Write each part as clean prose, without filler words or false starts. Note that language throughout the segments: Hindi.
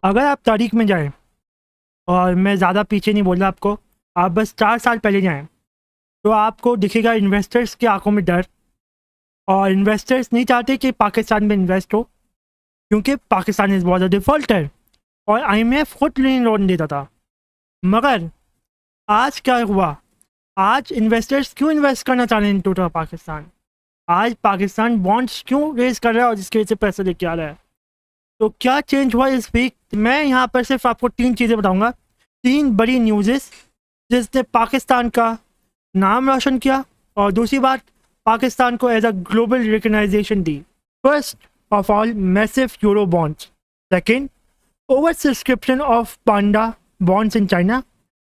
अगर आप तारीख में जाएं, और मैं ज़्यादा पीछे नहीं बोल रहा आपको, आप बस 4 साल पहले जाएं तो आपको दिखेगा इन्वेस्टर्स की आंखों में डर। और इन्वेस्टर्स नहीं चाहते कि पाकिस्तान में इन्वेस्ट हो, क्योंकि Pakistan is was a defaulter और IMF खुद लोन देता था। मगर आज क्या हुआ? आज इन्वेस्टर्स क्यों इन्वेस्ट करना चाह रहे हैं इन टोटल पाकिस्तान? आज पाकिस्तान बॉन्ड्स क्यों रेज कर रहा है और जिसकी वजह से पैसे लेके आ रहा है? तो क्या चेंज हुआ इस वीक? मैं यहाँ पर सिर्फ आपको 3 चीज़ें बताऊंगा, 3 बड़ी न्यूज़ेस जिसने पाकिस्तान का नाम रोशन किया और दूसरी बात पाकिस्तान को एज अ ग्लोबल रिकग्नाइजेशन दी। First of all, massive euro bonds. Second, over subscription of panda bonds in China,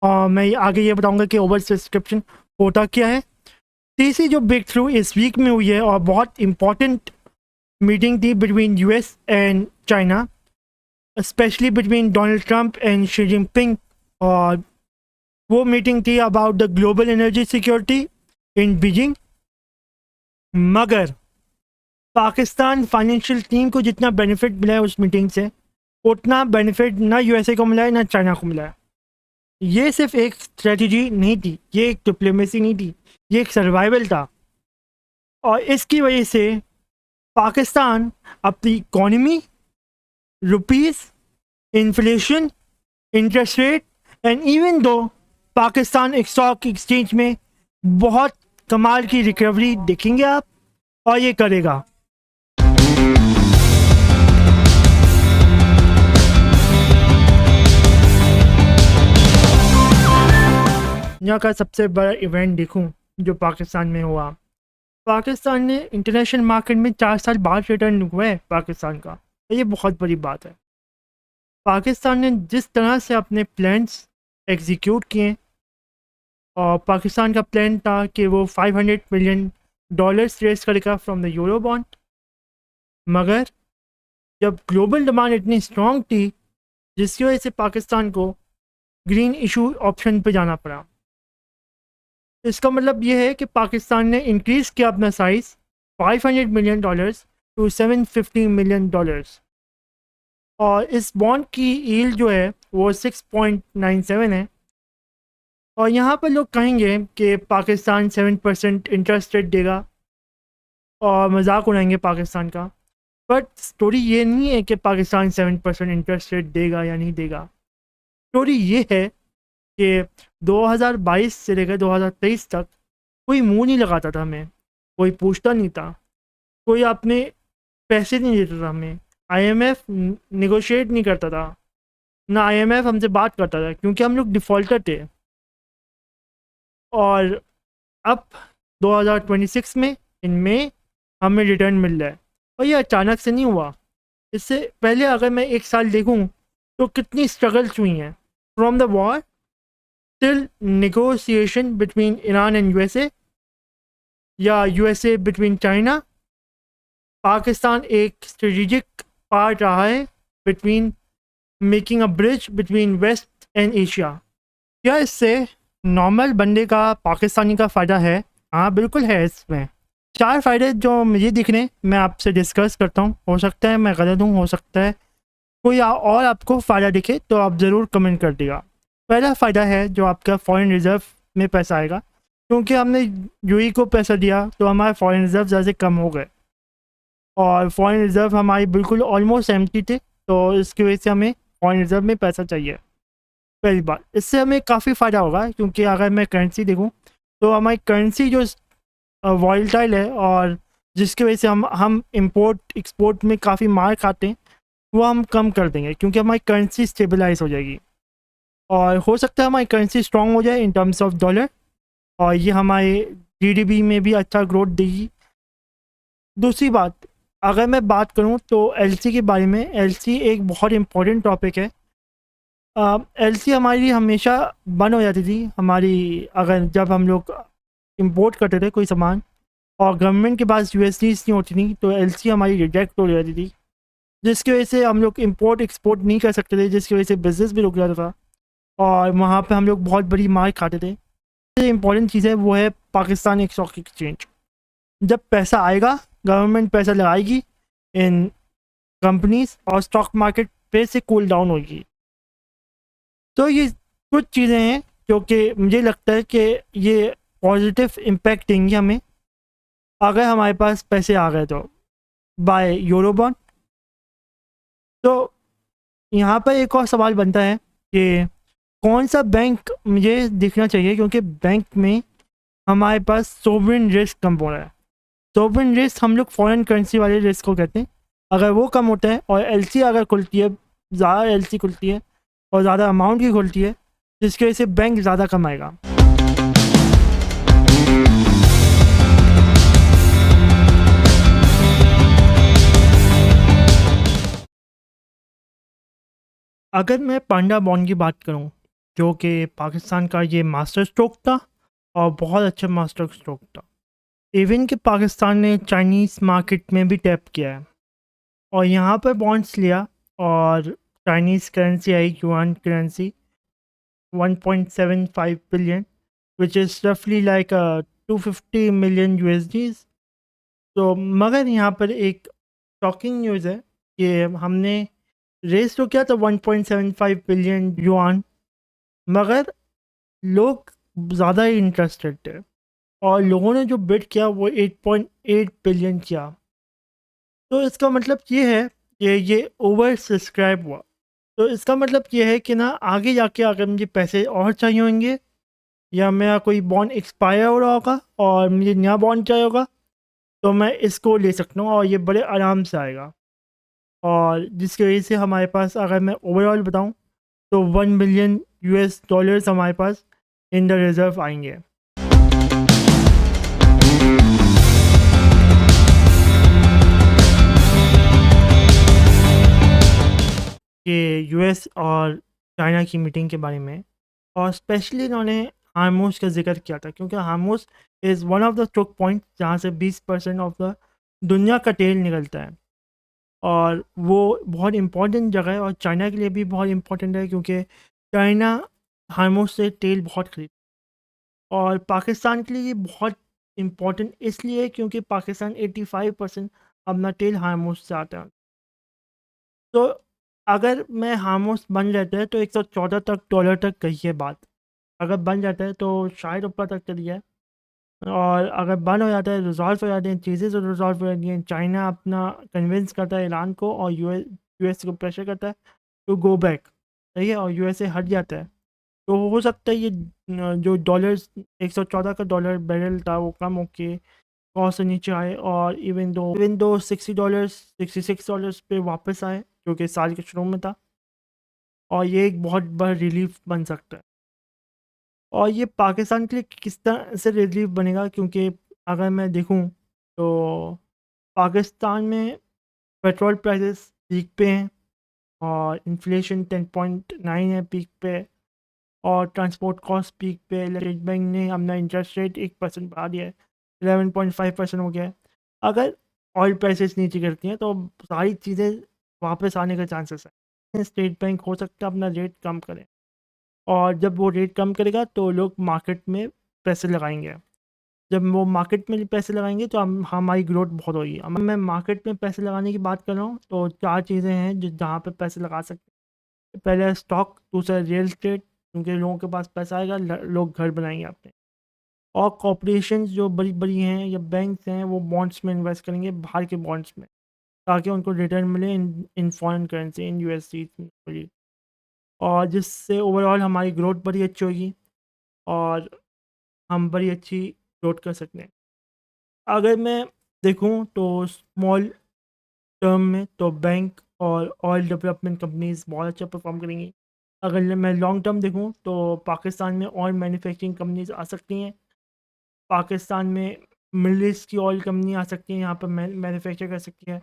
और मैं आगे ये बताऊंगा कि ओवर सब्सक्रिप्शन होता क्या है। तीसरी जो ब्रेक थ्रू इस वीक में हुई है और बहुत इंपॉर्टेंट मीटिंग थी between US and China, specially between Donald Trump and Xi Jinping, और वो मीटिंग थी about the global energy security in Beijing. मगर पाकिस्तान फाइनेंशियल टीम को जितना बेनिफिट मिला है उस मीटिंग से, उतना बेनिफिट ना USA को मिला है ना चाइना को मिला है। ये सिर्फ एक स्ट्रेटजी नहीं थी, ये एक डिप्लोमेसी नहीं थी, ये एक सर्वाइवल था। और इसकी वजह से पाकिस्तान अपनी economy, rupees, inflation, interest rate and even though Pakistan stock exchange में बहुत कमाल की रिकवरी देखेंगे आप, और ये करेगा। यहाँ का सबसे बड़ा इवेंट देखूं जो पाकिस्तान में हुआ, पाकिस्तान ने इंटरनेशनल मार्केट में 4 साल बाद रिटर्न हुआ है पाकिस्तान का। ये बहुत बड़ी बात है। पाकिस्तान ने जिस तरह से अपने प्लान्स एग्जीक्यूट किए, और पाकिस्तान का प्लान था कि वो $500 मिलियन रेस करेगा फ्रॉम द यूरो बॉन्ड। मगर जब ग्लोबल डिमांड इतनी स्ट्रॉन्ग थी जिसकी वजह से पाकिस्तान को ग्रीन इशू ऑप्शन पे जाना पड़ा। इसका मतलब ये है कि पाकिस्तान ने इंक्रीज़ किया अपना साइज़ $500 मिलियन टू $750 मिलियन, और इस बॉन्ड की यील्ड जो है वो 6.97 है। और यहाँ पर लोग कहेंगे कि पाकिस्तान 7% इंटरेस्ट रेट देगा और मजाक उड़ाएंगे पाकिस्तान का। बट स्टोरी ये नहीं है कि पाकिस्तान 7% इंटरेस्ट रेट देगा या नहीं देगा। स्टोरी ये है कि 2022 से लेकर 2023 तक कोई मुंह नहीं लगाता था हमें, कोई पूछता नहीं था, कोई अपने पैसे नहीं देता था हमें, IMF नेगोशिएट नहीं करता था, ना IMF हमसे बात करता था, क्योंकि हम लोग डिफ़ॉल्टर थे। और अब 2026 में इन मई हमें रिटर्न मिल रहा है, और ये अचानक से नहीं हुआ। इससे पहले अगर मैं 1 साल देखूं तो कितनी स्ट्रगल्स हुई हैं, from the war till negotiation between Iran and USA, या USA बिटवीन चाइना। पाकिस्तान एक स्ट्रेटेजिक पार्ट रहा है between making a bridge between west and Asia. क्या इससे नॉर्मल बंदे का, पाकिस्तानी का फ़ायदा है? हाँ बिल्कुल है। इसमें 4 फ़ायदे जो मुझे दिख रहे हैं मैं आपसे डिस्कस करता हूँ। हो सकता है मैं गलत हूँ, हो सकता है कोई और आपको फ़ायदा दिखे तो आप ज़रूर कमेंट कर देगा। पहला फ़ायदा है जो आपका फॉरेन रिज़र्व में पैसा आएगा, क्योंकि हमने UAE को पैसा दिया तो हमारे फॉरेन रिज़र्व ज़्यादा कम हो गए, और फॉरेन रिज़र्व हमारी बिल्कुल ऑलमोस्ट एम्प्टी थे, तो इसकी वजह से हमें फॉरेन रिज़र्व में पैसा चाहिए। पहली बात, इससे हमें काफ़ी फ़ायदा होगा, क्योंकि अगर मैं करेंसी देखूं तो हमारी करेंसी जो वॉलेटाइल है और जिसकी वजह से हम इंपोर्ट एक्सपोर्ट में काफ़ी मार खाते हैं, वो हम कम कर देंगे, क्योंकि हमारी करेंसी स्टेबलाइज हो जाएगी। और हो सकता है हमारी करेंसी स्ट्रॉन्ग हो जाए इन टर्म्स ऑफ डॉलर, और ये हमारे GDP में भी अच्छा ग्रोथ देगी। दूसरी बात, अगर मैं बात करूं तो LC के बारे में, LC एक बहुत इंपॉर्टेंट टॉपिक है। LC हमारी हमेशा बंद हो जाती थी हमारी, अगर जब हम लोग इंपोर्ट करते थे कोई सामान और गवर्नमेंट के पास USDs नहीं होती थी तो LC हमारी रिजेक्ट हो जाती थी, जिसकी वजह से हम लोग इंपोर्ट एक्सपोर्ट नहीं कर सकते थे, जिसकी वजह से बिज़नेस भी रुक जाता था और वहाँ पे हम लोग बहुत बड़ी मार खाते थे। सबसे इम्पॉर्टेंट चीज़ है वो है पाकिस्तान स्टॉक एक्सचेंज। जब पैसा आएगा, गवर्नमेंट पैसा लगाएगी इन कंपनीज और स्टॉक मार्केट फिर से कूल डाउन होगी। तो ये कुछ चीज़ें हैं जो कि मुझे लगता है कि ये पॉजिटिव इम्पैक्ट देंगी हमें अगर हमारे पास पैसे आ गए तो बाय यूरोबॉन्ड। तो यहाँ पर एक और सवाल बनता है कि कौन सा बैंक मुझे देखना चाहिए, क्योंकि बैंक में हमारे पास सोवरेन रिस्क कम हो रहा है। सोवरेन रिस्क हम लोग फॉरेन करेंसी वाले रिस्क को कहते हैं। अगर वो कम होता है और एलसी अगर खुलती है, ज़्यादा एलसी खुलती है और ज़्यादा अमाउंट की खुलती है, जिसकी वजह से बैंक ज़्यादा कमाएगा। अगर मैं पांडा बॉन्ड की बात करूं, जो कि पाकिस्तान का ये मास्टर स्ट्रोक था और बहुत अच्छा मास्टर स्ट्रोक था। इवन कि पाकिस्तान ने चाइनीज़ मार्केट में भी टैप किया है और यहाँ पर बॉन्ड्स लिया और Chinese currency I, yuan currency 1.75 billion, which is रफली लाइक 250 मिलियन यूएसडीज। तो मगर यहाँ पर एक शॉकिंग न्यूज़ है कि हमने रेस तो किया था 1.75 बिलियन युआन, मगर लोग ज़्यादा ही इंटरेस्टेड थे और लोगों ने जो बिड किया वो 8.8 बिलियन किया। तो इसका मतलब ये है कि ये ओवर सब्सक्राइब हुआ। तो इसका मतलब ये है कि ना आगे जाके अगर मुझे पैसे और चाहिए होंगे या मेरा कोई बॉन्ड एक्सपायर हो रहा होगा और मुझे नया बॉन्ड चाहिए होगा, तो मैं इसको ले सकता हूँ और ये बड़े आराम से आएगा। और जिसकी वजह से हमारे पास, अगर मैं ओवरऑल बताऊँ, तो 1 बिलियन यूएस डॉलर्स हमारे पास इन द रिज़र्व आएंगे। कि यूएस और चाइना की मीटिंग के बारे में, और स्पेशली इन्होंने हार्मोस का जिक्र किया था, क्योंकि Hormuz is one of the choke point जहाँ से 20% ऑफ द दुनिया का तेल निकलता है और वो बहुत इम्पोर्टेंट जगह है और चाइना के लिए भी बहुत इम्पोर्टेंट है, क्योंकि चाइना हार्मोस से तेल बहुत खरीद। और पाकिस्तान के लिए ये बहुत इम्पोर्टेंट इसलिए है क्योंकि पाकिस्तान 85% अपना तेल हार्मोस से आता है। तो अगर मैं हार्मोस बन जाता है तो 114 तक डॉलर तक गई है बात। अगर बन जाता है तो शायद ऊपर तक चली जाए, और अगर बंद हो जाता है, रिजॉल्व हो जाते हैं चीज़ें, तो रिजॉल्व हो जाती हैं। चाइना अपना कन्विंस करता है ईरान को और यूएस को प्रेशर करता है टू गो बैक, सही है, और यूएसए हट जाता है। तो हो सकता है ये जो डॉलर 114 का डॉलर बैरल था वो कम होके कॉस्ट से नीचे आए और इवन दो $60 $66 पे वापस आए, जो कि साल के शुरू में था। और ये एक बहुत बड़ा रिलीफ बन सकता है। और ये पाकिस्तान के लिए किस तरह से रिलीफ बनेगा, क्योंकि अगर मैं देखूं तो पाकिस्तान में पेट्रोल प्राइसेस पीक पे हैं और इन्फ्लेशन 10.9 है पीक पे, और ट्रांसपोर्ट कॉस्ट पीक पे। स्टेट बैंक ने अपना इंटरेस्ट रेट 1% बढ़ा दिया है, 11.5% हो गया है। अगर ऑयल प्राइसेस नीचे गिरती हैं तो सारी चीज़ें वापस आने के चांसेस हैं। स्टेट बैंक हो सकता है अपना रेट कम करे, और जब वो रेट कम करेगा तो लोग मार्केट में पैसे लगाएंगे। जब वो मार्केट में पैसे लगाएंगे तो हमारी ग्रोथ बहुत होगी। अब मैं मार्केट में पैसे लगाने की बात कर रहा हूँ तो 4 चीज़ें हैं जो जहाँ पे पैसे लगा सकते हैं। पहला है स्टॉक, दूसरा रियल एस्टेट, क्योंकि लोगों के पास पैसा आएगा, लोग घर बनाएंगे अपने। और कॉरपोरेशंस जो बड़ी बड़ी हैं या बैंक्स हैं वो बॉन्ड्स में इन्वेस्ट करेंगे, बाहर के बॉन्ड्स में, ताकि उनको रिटर्न मिले in foreign currency, in USD मिली, और जिससे ओवरऑल हमारी ग्रोथ बड़ी अच्छी होगी और हम बड़ी अच्छी ग्रोथ कर सकते हैं। अगर मैं देखूं तो स्मॉल टर्म में तो बैंक और ऑयल डेवलपमेंट कंपनीज बहुत अच्छा परफॉर्म करेंगी। अगर मैं लॉन्ग टर्म देखूं तो पाकिस्तान में ऑयल मैन्युफैक्चरिंग कंपनीज आ सकती हैं। पाकिस्तान में मिडल ईस्ट की ऑयल कंपनी आ सकती है, यहाँ पर मैन्युफैक्चर कर सकती है।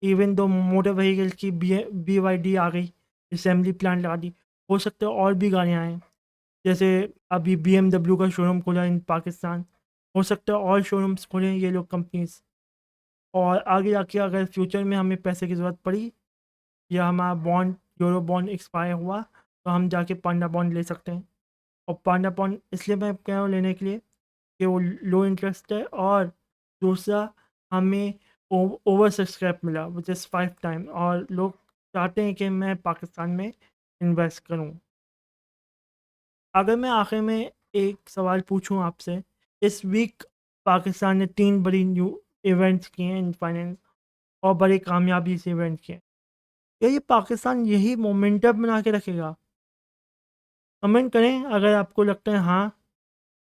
इवन दो मोटर व्हीकल की BYD आ गई, असेंबली प्लांट लगा दी। हो सकता है और भी गाड़ियाँ आएँ, जैसे अभी BMW का शोरूम खोला इन पाकिस्तान। हो सकता है और शोरूम्स खोलें ये लोग कंपनीज। और आगे जाके अगर फ्यूचर में हमें पैसे की ज़रूरत पड़ी या हमारा बॉन्ड, यूरो बॉन्ड एक्सपायर हुआ, तो हम जाके पांडा बॉन्ड ले सकते हैं। और पांडा बॉन्ड इसलिए मैं कह रहा हूँ लेने के लिए कि वो लो इंटरेस्ट है, और दूसरा हमें ओवर सब्सक्राइब मिला विच इज़ 5 टाइम, और लोग चाहते हैं कि मैं पाकिस्तान में इन्वेस्ट करूं। अगर मैं आखिर में एक सवाल पूछूं आपसे, इस वीक पाकिस्तान ने 3 बड़ी न्यू इवेंट्स किए हैं इन फाइनेंस और बड़ी कामयाबी से इवेंट किए हैं। क्या ये पाकिस्तान यही मोमेंटम बना के रखेगा? कमेंट करें, अगर आपको लगता है हाँ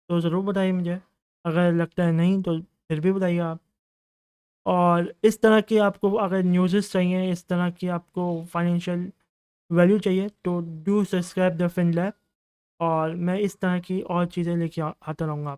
तो ज़रूर बताइए मुझे, अगर लगता है नहीं तो फिर भी बताइए आप। और इस तरह की आपको अगर न्यूज़ेस चाहिए, इस तरह की आपको फाइनेंशियल वैल्यू चाहिए तो do subscribe the Fin Lab, और मैं इस तरह की और चीज़ें लेके आता रहूँगा।